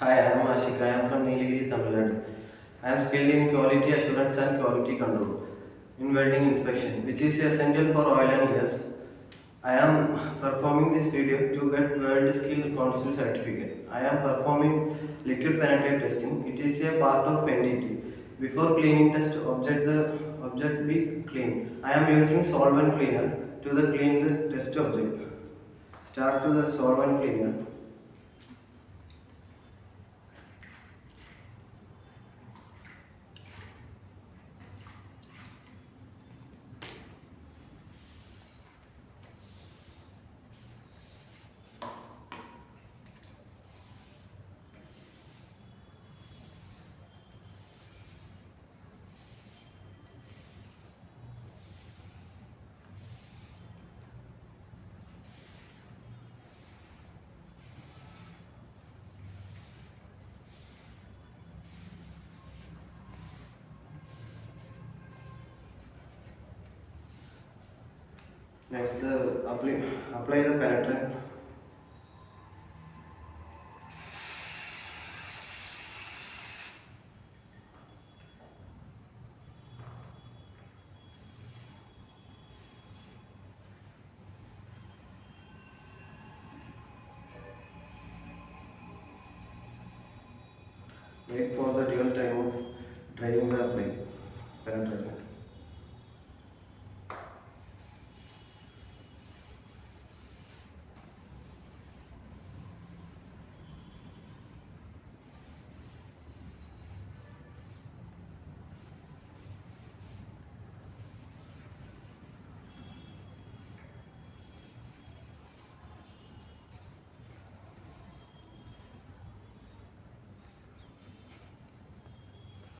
Hi, I am Ashik. I am from Nilgiri, Tamil Nadu. I am skilled in quality assurance and quality control in welding inspection, which is essential for oil and gas. I am performing this video to get World Skill Council certificate. I am performing liquid penetrate testing. It is a part of NDT. Before cleaning test, object be clean. I am using solvent cleaner to the clean the test object. Start to the solvent cleaner. Next, apply the penetrant. Wait for the dual time of drying the apply penetrant.